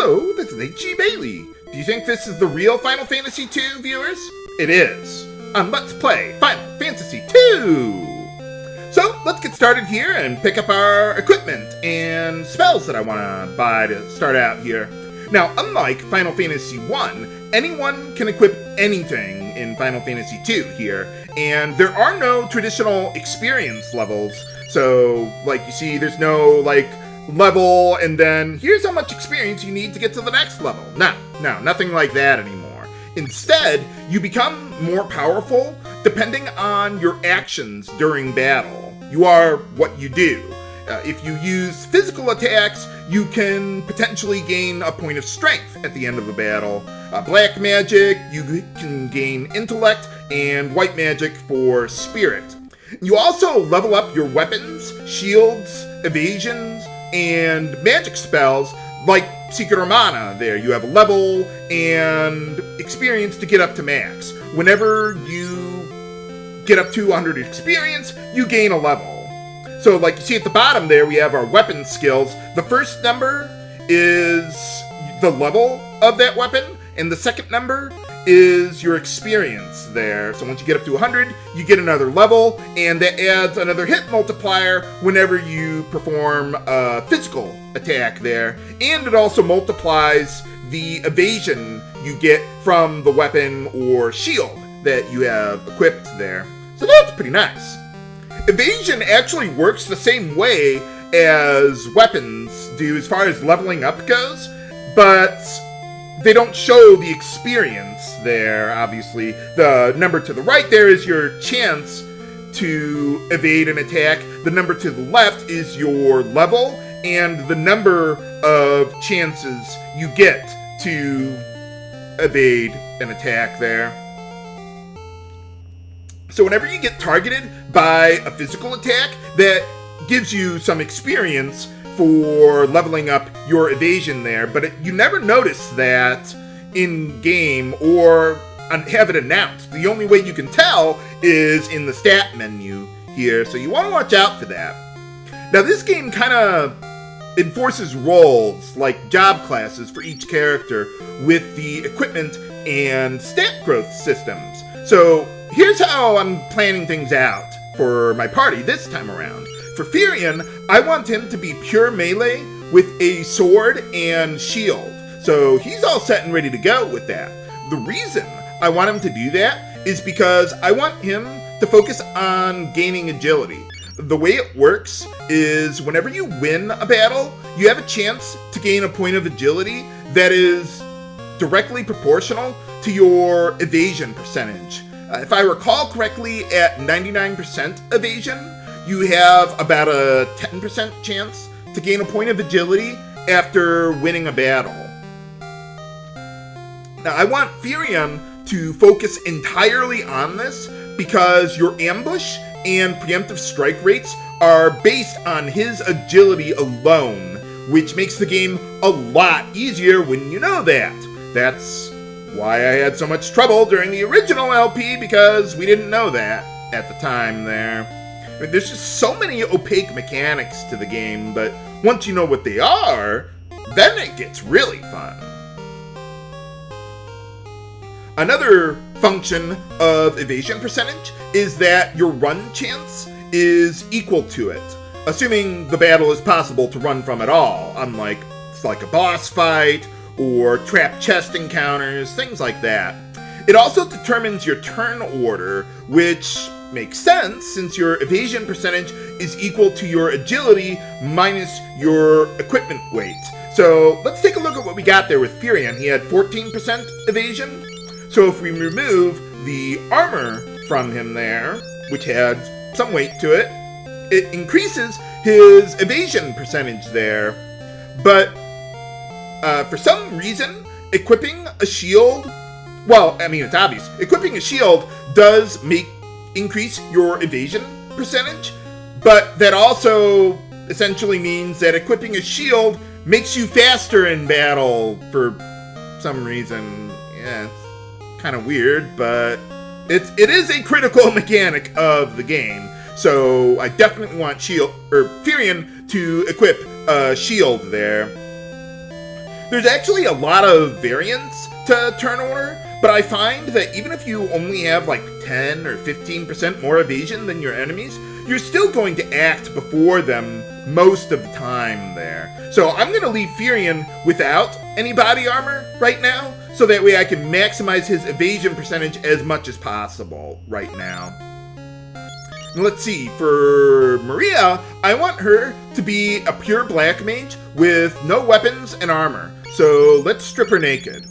Hello, this is H.G. Bailey. Do you think this is the real Final Fantasy II, viewers? It is. On Let's Play Final Fantasy II! So, let's get started here and pick up our equipment and spells that I want to buy to start out here. Now, unlike Final Fantasy I, anyone can equip anything in Final Fantasy II here, and there are no traditional experience levels. So, like you see, there's no, level, and then here's how much experience you need to get to the next level. No, nothing like that anymore. Instead, you become more powerful depending on your actions during battle. You are what you do. If you use physical attacks, you can potentially gain a point of strength at the end of a battle. Black magic, you can gain intellect, and white magic for spirit. You also level up your weapons, shields, evasions, and magic spells like Secret or Mana there. You have a level and experience to get up to max. Whenever you get up to 100 experience, you gain a level. So like you see at the bottom there, we have our weapon skills. The first number is the level of that weapon, and the second number is your experience there. So once you get up to 100, you get another level, and that adds another hit multiplier whenever you perform a physical attack there. And it also multiplies the evasion you get from the weapon or shield that you have equipped there. So that's pretty nice. Evasion actually works the same way as weapons do as far as leveling up goes, but they don't show the experience there, obviously. The number to the right there is your chance to evade an attack. The number to the left is your level, and the number of chances you get to evade an attack there. So whenever you get targeted by a physical attack, that gives you some experience for leveling up your evasion there, but you never notice that in game or have it announced. The only way you can tell is in the stat menu here, so you want to watch out for that. Now this game kind of enforces roles like job classes for each character with the equipment and stat growth systems. So here's how I'm planning things out for my party this time around. For Firion, I want him to be pure melee with a sword and shield. So he's all set and ready to go with that. The reason I want him to do that is because I want him to focus on gaining agility. The way it works is whenever you win a battle, you have a chance to gain a point of agility that is directly proportional to your evasion percentage. If I recall correctly, at 99% evasion, you have about a 10% chance to gain a point of agility after winning a battle. Now, I want Firion to focus entirely on this because your ambush and preemptive strike rates are based on his agility alone, which makes the game a lot easier when you know that. That's why I had so much trouble during the original LP, because we didn't know that at the time there. I mean, there's just so many opaque mechanics to the game, but once you know what they are, then it gets really fun. Another function of evasion percentage is that your run chance is equal to it, assuming the battle is possible to run from at all, unlike like a boss fight or trap chest encounters, things like that. It also determines your turn order, which makes sense since your evasion percentage is equal to your agility minus your equipment weight. So let's take a look at what we got there with Firion. He had 14% evasion. So if we remove the armor from him there, which had some weight to it, it increases his evasion percentage there. But for some reason, equipping a shield, well, I mean, it's obvious. Equipping a shield does increase your evasion percentage, but that also essentially means that equipping a shield makes you faster in battle for some reason. Yeah, it's kind of weird, but it is a critical mechanic of the game. So I definitely want Firion to equip a shield there. There's actually a lot of variants to turn order, but I find that even if you only have like 10 or 15% more evasion than your enemies, you're still going to act before them most of the time there. So I'm going to leave Firion without any body armor right now, so that way I can maximize his evasion percentage as much as possible right now. And let's see, for Maria, I want her to be a pure black mage with no weapons and armor. So let's strip her naked.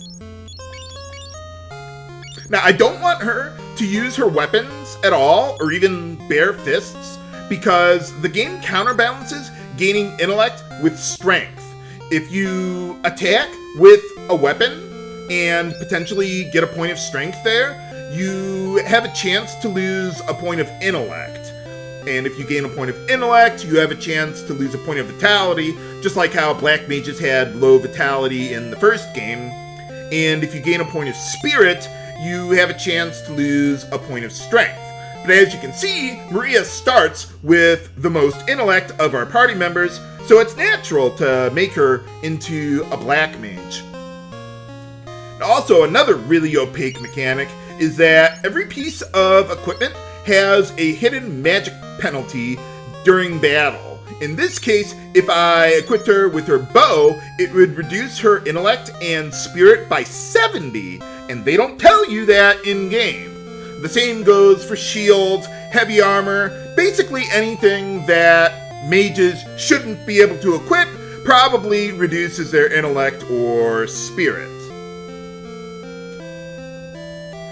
Now, I don't want her to use her weapons at all, or even bare fists, because the game counterbalances gaining intellect with strength. If you attack with a weapon and potentially get a point of strength there, you have a chance to lose a point of intellect. And if you gain a point of intellect, you have a chance to lose a point of vitality, just like how black mages had low vitality in the first game. And if you gain a point of spirit, you have a chance to lose a point of strength. But as you can see, Maria starts with the most intellect of our party members, so it's natural to make her into a black mage. Also, another really opaque mechanic is that every piece of equipment has a hidden magic penalty during battle. In this case, if I equipped her with her bow, it would reduce her intellect and spirit by 70, and they don't tell you that in-game. The same goes for shields, heavy armor, basically anything that mages shouldn't be able to equip probably reduces their intellect or spirit.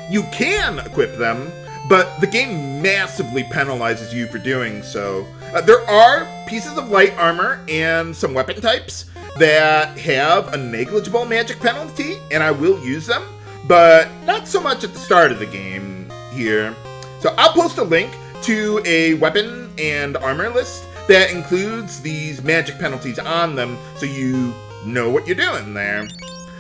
You can equip them, but the game massively penalizes you for doing so. There are pieces of light armor and some weapon types that have a negligible magic penalty, and I will use them, but not so much at the start of the game here. So I'll post a link to a weapon and armor list that includes these magic penalties on them, so you know what you're doing there.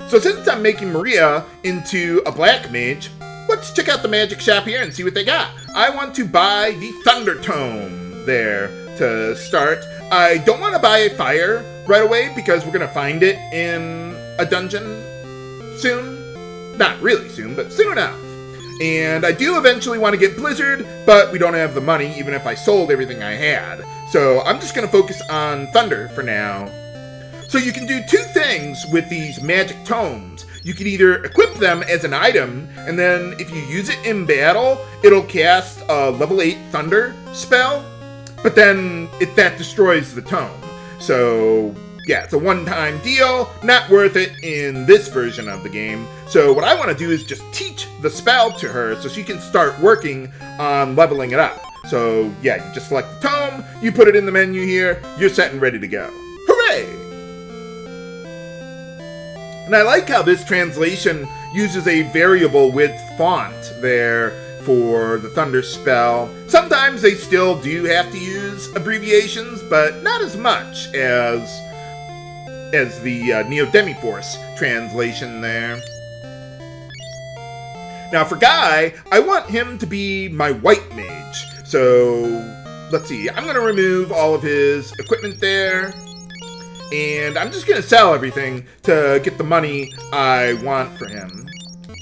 So since I'm making Maria into a black mage, let's check out the magic shop here and see what they got. I want to buy the Thunder Tome there to start. I don't want to buy a fire right away because we're going to find it in a dungeon soon. Not really soon, but soon enough. And I do eventually want to get Blizzard, but we don't have the money even if I sold everything I had. So I'm just going to focus on Thunder for now. So you can do two things with these magic tomes. You can either equip them as an item, and then if you use it in battle, it'll cast a level 8 Thunder spell, but then that destroys the tome. So yeah, it's a one-time deal, not worth it in this version of the game. So what I want to do is just teach the spell to her so she can start working on leveling it up. So yeah, you just select the tome, you put it in the menu here, you're set and ready to go. Hooray! And I like how this translation uses a variable width font there for the Thunder spell. Sometimes they still do have to use abbreviations, but not as much as the Neo Demi-Force translation there. Now for Guy, I want him to be my white mage. So let's see, I'm going to remove all of his equipment there. And I'm just going to sell everything to get the money I want for him.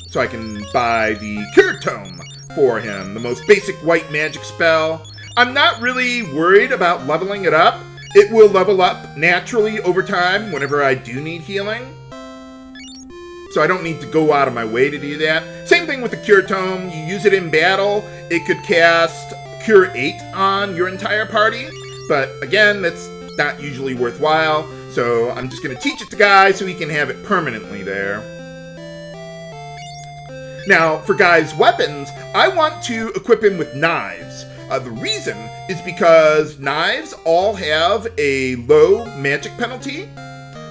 So I can buy the Cure Tome for him, the most basic white magic spell. I'm not really worried about leveling it up. It will level up naturally over time whenever I do need healing. So I don't need to go out of my way to do that. Same thing with the Cure Tome. You use it in battle, it could cast Cure 8 on your entire party. But again, that's not usually worthwhile. So I'm just going to teach it to Guy so he can have it permanently there. Now, for Guy's weapons, I want to equip him with knives. The reason is because knives all have a low magic penalty,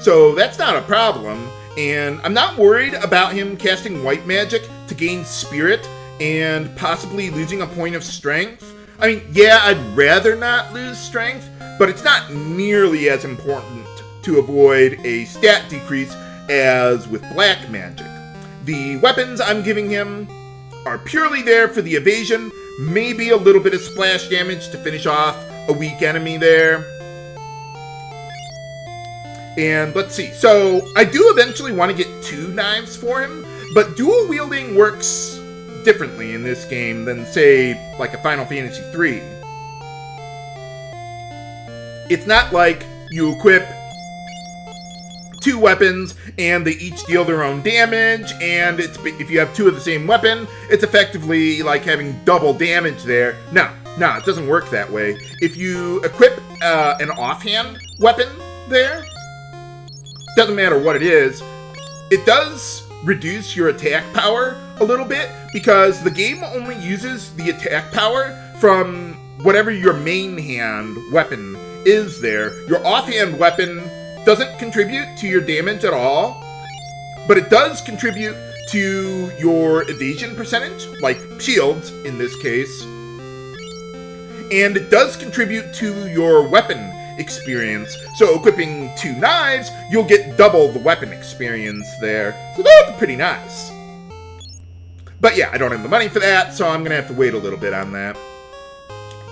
so that's not a problem. And I'm not worried about him casting white magic to gain spirit and possibly losing a point of strength. I mean, yeah, I'd rather not lose strength, but it's not nearly as important to avoid a stat decrease as with black magic. The weapons I'm giving him are purely there for the evasion, maybe a little bit of splash damage to finish off a weak enemy there. And let's see. So I do eventually want to get 2 knives for him, but dual wielding works differently in this game than, say, like a Final Fantasy III. It's not like you equip 2 weapons and they each deal their own damage, and if you have 2 of the same weapon, it's effectively like having double damage there. No, it doesn't work that way. If you equip an offhand weapon there, doesn't matter what it is, it does reduce your attack power a little bit, because the game only uses the attack power from whatever your main hand weapon is there. Your offhand weapon doesn't contribute to your damage at all, but it does contribute to your evasion percentage, like shields in this case, and it does contribute to your weapon experience. So equipping 2 knives, you'll get double the weapon experience there. So that's pretty nice. But yeah, I don't have the money for that, so I'm gonna have to wait a little bit on that.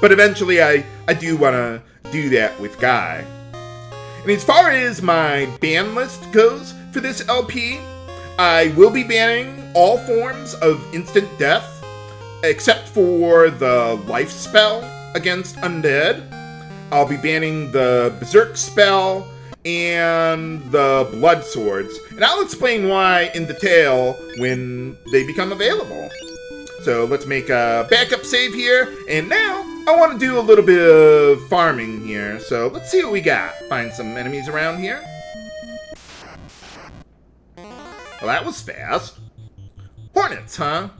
But eventually I do want to do that with Guy. And as far as my ban list goes for this LP, I will be banning all forms of instant death, except for the life spell against undead. I'll be banning the berserk spell and the blood swords. And I'll explain why in detail when they become available. So let's make a backup save here, and now I want to do a little bit of farming here. So let's see what we got. Find some enemies around here. Well, that was fast. Hornets, huh?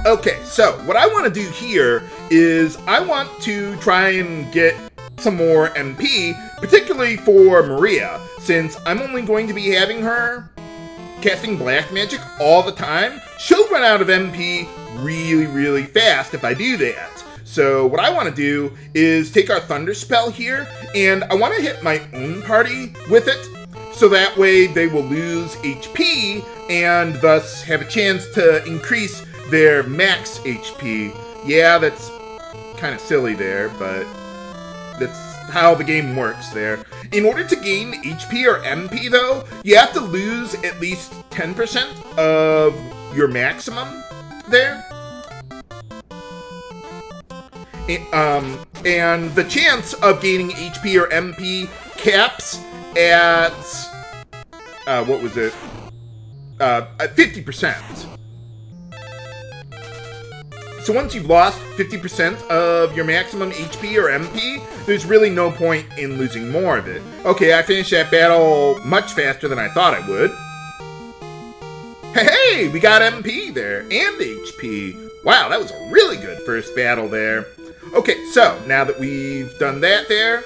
Okay, so what I want to do here is I want to try and get some more MP, particularly for Maria, since I'm only going to be having her casting black magic all the time. She'll run out of MP really, really fast if I do that. So what I want to do is take our Thunder spell here, and I want to hit my own party with it, so that way they will lose HP and thus have a chance to increase their max HP. Yeah, that's kind of silly there, but that's how the game works there. In order to gain HP or MP, though, you have to lose at least 10% of your maximum there. And the chance of gaining HP or MP caps at, what was it? At 50%. So once you've lost 50% of your maximum HP or MP, there's really no point in losing more of it. Okay, I finished that battle much faster than I thought I would. Hey, we got MP there, and HP. Wow, that was a really good first battle there. Okay, so now that we've done that there,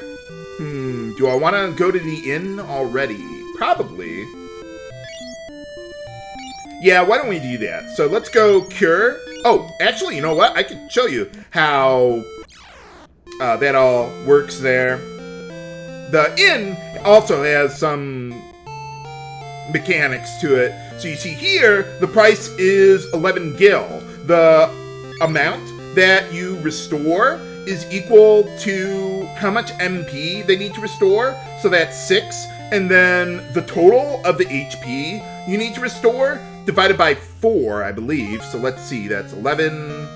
do I want to go to the inn already? Probably. Yeah, why don't we do that? So let's go cure. Oh, actually, you know what? I can show you how that all works there. The inn also has some mechanics to it. So you see here, the price is 11 gil. The amount that you restore is equal to how much MP they need to restore. So that's 6. And then the total of the HP you need to restore divided by 4, I believe. So let's see, that's 11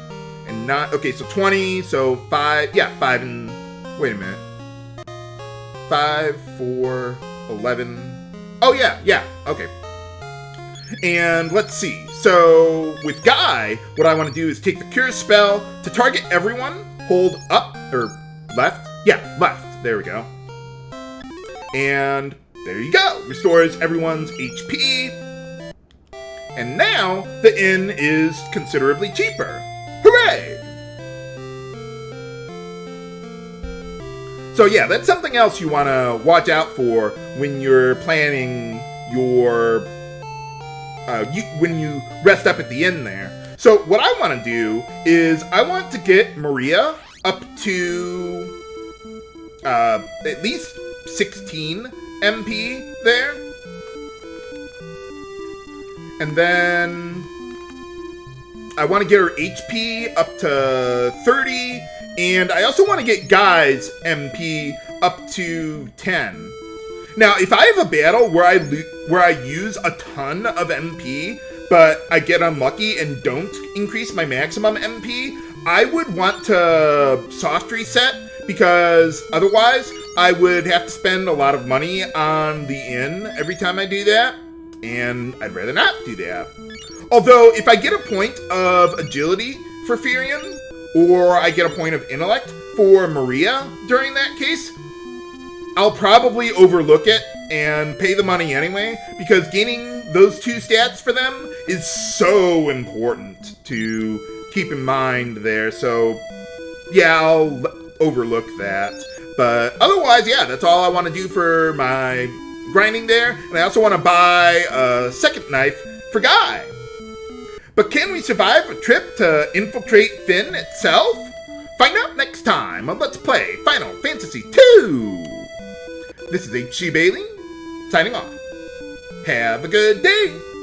and 9. Okay, so 20, so 5. Yeah, 5 and... Wait a minute. 5, 4, 11. Oh, yeah, okay. And let's see. So with Guy, what I want to do is take the Cure spell to target everyone. Hold up, or left. Yeah, left. There we go. And there you go. Restores everyone's HP. And now the inn is considerably cheaper. Hooray! So yeah, that's something else you want to watch out for when you're planning your... when you rest up at the inn there. So what I want to do is I want to get Maria up to at least 16 MP there. And then I want to get her HP up to 30. And I also want to get Guy's MP up to 10. Now, if I have a battle where I use a ton of MP, but I get unlucky and don't increase my maximum MP, I would want to soft reset, because otherwise I would have to spend a lot of money on the inn every time I do that, and I'd rather not do that. Although, if I get a point of agility for Firion, or I get a point of intellect for Maria during that case, I'll probably overlook it and pay the money anyway, because gaining those 2 stats for them is so important to keep in mind there. So yeah, I'll overlook that. But otherwise, yeah, that's all I want to do for my grinding there. And I also want to buy a second knife for Guy. But can we survive a trip to infiltrate Fynn itself? Find out next time on Let's Play Final Fantasy II! This is H.C. Bailey, signing off. Have a good day!